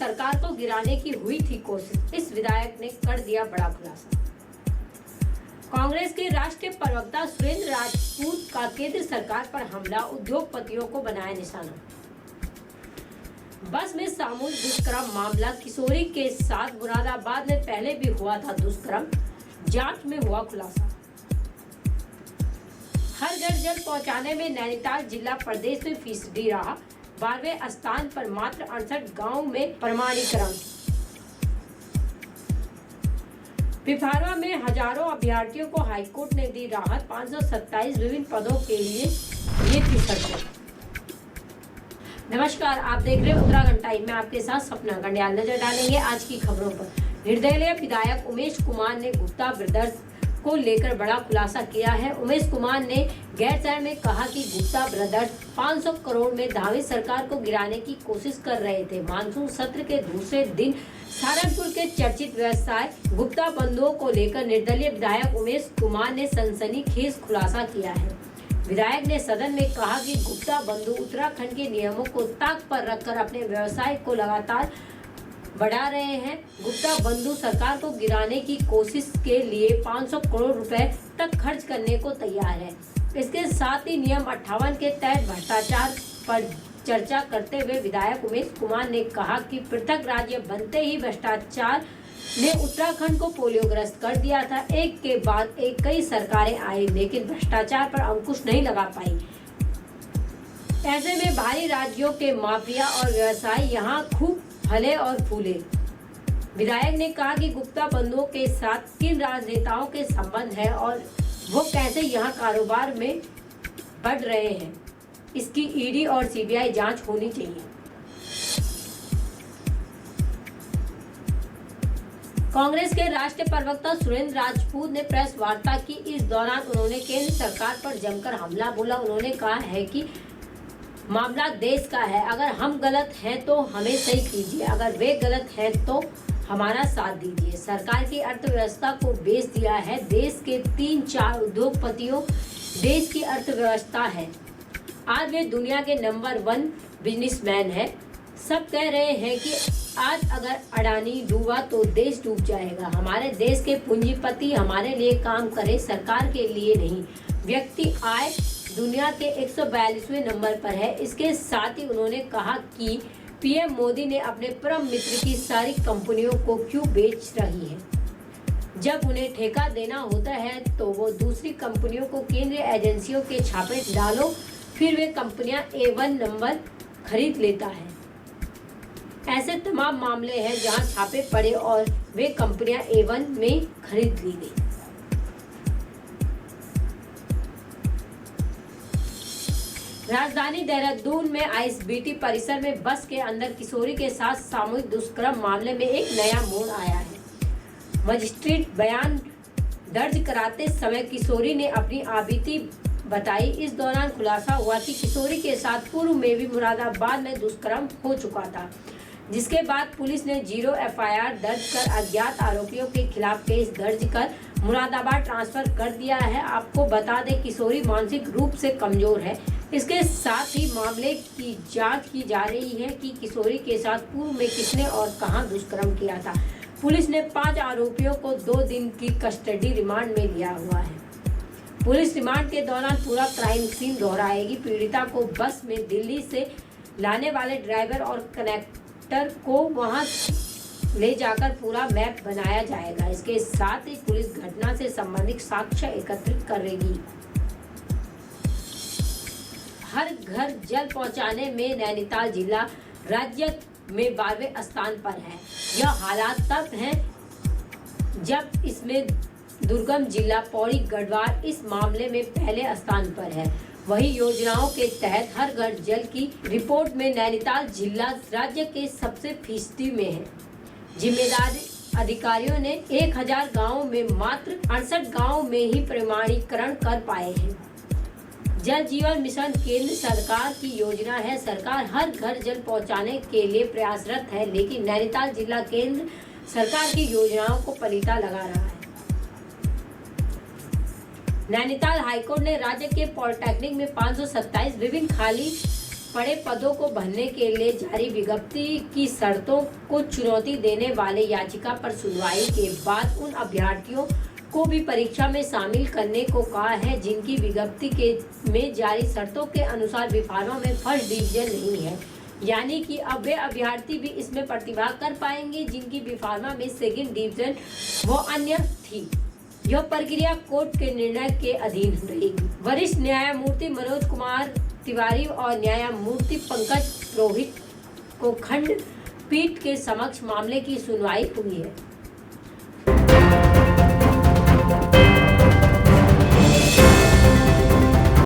सरकार को गिराने की हुई थी कोशिश, इस विधायक ने कर दिया बड़ा खुलासा। कांग्रेस के राष्ट्रीय प्रवक्ता सुरेंद्र राजपूत का केंद्र सरकार पर हमला, उद्योगपतियों को बनाया निशाना। बस में सामूहिक दुष्कर्म मामला, किशोरी के साथ मुरादाबाद में पहले भी हुआ था दुष्कर्म, जांच में हुआ खुलासा। हर घर जल पहुंचाने में नैनीताल जिला प्रदेश में फीसदी रहा, 12वें स्थान पर मात्र 68 गांव में प्रमाणीकरण। पिथौरागढ़ में हजारों अभ्यर्थियों को हाईकोर्ट ने दी राहत, 527 विभिन्न पदों के लिए ये थी शर्तें। नमस्कार, आप देख रहे हैं उत्तराखंड टाइम में, आपके साथ सपना गंडियाल। नजर डालेंगे आज की खबरों पर। निर्दलीय विधायक उमेश कुमार ने गुप्ता ब्रदर्स को लेकर बड़ा खुलासा किया है। उमेश कुमार ने गैरसैंण में कहा कि गुप्ता ब्रदर्स 500 करोड़ में दावे सरकार को गिराने की कोशिश कर रहे थे। मानसून सत्र के दूसरे दिन सहारनपुर के चर्चित व्यवसाय गुप्ता बंधुओं को लेकर निर्दलीय विधायक उमेश कुमार ने सनसनीखेज खुलासा किया है। विधायक ने सदन में कहा कि गुप्ता बंधु उत्तराखंड के नियमों को ताक पर रखकर अपने व्यवसाय को लगातार बढ़ा रहे हैं। गुप्ता बंधु सरकार को गिराने की कोशिश के लिए 500 करोड़ रुपए तक खर्च करने को तैयार है। इसके साथ ही नियम 58 के तहत भ्रष्टाचार पर चर्चा करते हुए विधायक उमेश कुमार ने कहा कि पृथक राज्य बनते ही भ्रष्टाचार ने उत्तराखंड को पोलियोग्रस्त कर दिया था। एक के बाद एक कई सरकारें आई, लेकिन भ्रष्टाचार पर अंकुश नहीं लगा पाई। ऐसे में बाहरी राज्यों के माफिया और व्यवसायी यहाँ खूब फले और फूले। विधायक ने कहा कि गुप्ता बंधुओं के साथ किन राजनेताओं के संबंध है और वो कैसे यहाँ कारोबार में बढ़ रहे हैं, इसकी ईडी और सीबीआई जांच होनी चाहिए। कांग्रेस के राष्ट्रीय प्रवक्ता सुरेंद्र राजपूत ने प्रेस वार्ता की। इस दौरान उन्होंने केंद्र सरकार पर जमकर हमला बोला। उन्होंने कहा है कि मामला देश का है, अगर हम गलत हैं तो हमें सही कीजिए, अगर वे गलत हैं तो हमारा साथ दीजिए। सरकार की अर्थव्यवस्था को बेच दिया है। देश के 3-4 उद्योगपतियों देश की अर्थव्यवस्था है। आज वे दुनिया के नंबर 1 बिजनेसमैन है। सब कह रहे हैं कि आज अगर अडानी डूबा तो देश डूब जाएगा। हमारे देश के पूंजीपति हमारे लिए काम करें, सरकार के लिए नहीं। व्यक्ति आय दुनिया के 142वें नंबर पर है। इसके साथ ही उन्होंने कहा कि पीएम मोदी ने अपने परम मित्र की सारी कंपनियों को क्यों बेच रही है। जब उन्हें ठेका देना होता है तो वो दूसरी कंपनियों को केंद्रीय एजेंसियों के छापे डालो, फिर वे कंपनियां A1 नंबर खरीद लेता है। ऐसे तमाम मामले हैं जहां छापे पड़े और वे कंपनियां A1 में खरीद ली गई। राजधानी देहरादून में आईएसबीटी परिसर में बस के अंदर किशोरी के साथ सामूहिक दुष्कर्म मामले में एक नया मोड़ आया है। मजिस्ट्रेट बयान दर्ज कराते समय किशोरी ने अपनी आपत्ति बताई। इस दौरान खुलासा हुआ कि किशोरी के साथ पूर्व में भी मुरादाबाद में दुष्कर्म हो चुका था, जिसके बाद पुलिस ने 0 एफआईआर दर्ज कर अज्ञात आरोपियों के खिलाफ केस दर्ज कर मुरादाबाद ट्रांसफर कर दिया है। आपको बता दें, किशोरी मानसिक रूप से कमजोर है। इसके साथ ही मामले की जांच की जा रही है कि किशोरी के साथ पूर्व में किसने और कहां दुष्कर्म किया था। पुलिस ने 5 आरोपियों को 2 दिन की कस्टडी रिमांड में लिया हुआ है। पुलिस रिमांड के दौरान पूरा क्राइम सीन दोहराएगी। पीड़िता को बस में दिल्ली से लाने वाले ड्राइवर और कनेक्टर को वहां ले जाकर पूरा मैप बनाया जाएगा। इसके साथ ही पुलिस घटना से संबंधित साक्ष्य एकत्रित करेगी। हर घर जल पहुंचाने में नैनीताल जिला राज्य में 12वें स्थान पर है। यह हालात तब हैं जब इसमें दुर्गम जिला पौड़ी गढ़वाल इस मामले में पहले स्थान पर है। वही योजनाओं के तहत हर घर जल की रिपोर्ट में नैनीताल जिला राज्य के सबसे फीसदी में है। जिम्मेदार अधिकारियों ने 1000 गाँव में मात्र 68 गाँव में ही प्रमाणीकरण कर पाए हैं। जल जीवन मिशन केंद्र सरकार की योजना है। सरकार हर घर जल पहुंचाने के लिए प्रयासरत है, लेकिन नैनीताल जिला केंद्र सरकार की योजनाओं को पलीता लगा रहा है। नैनीताल हाईकोर्ट ने राज्य के पॉलिटेक्निक में 527 विभिन्न खाली पड़े पदों को भरने के लिए जारी विज्ञप्ति की शर्तों को चुनौती देने वाले याचिका पर सुनवाई के बाद उन अभ्यर्थियों को भी परीक्षा में शामिल करने को कहा है जिनकी विज्ञप्ति के में जारी शर्तों के अनुसार विभागों में फर्स्ट डिवीजन नहीं है। यानी कि अब वे अभ्यर्थी भी इसमें प्रतिभा कर पाएंगे जिनकी विभागों में सेकंड डिवीजन व अन्य थी। यह प्रक्रिया कोर्ट के निर्णय के अधीन रहेगी। वरिष्ठ न्यायमूर्ति मनोज कुमार तिवारी और न्यायमूर्ति पंकज पुरोहित को खंडपीठ के समक्ष मामले की सुनवाई हुई है।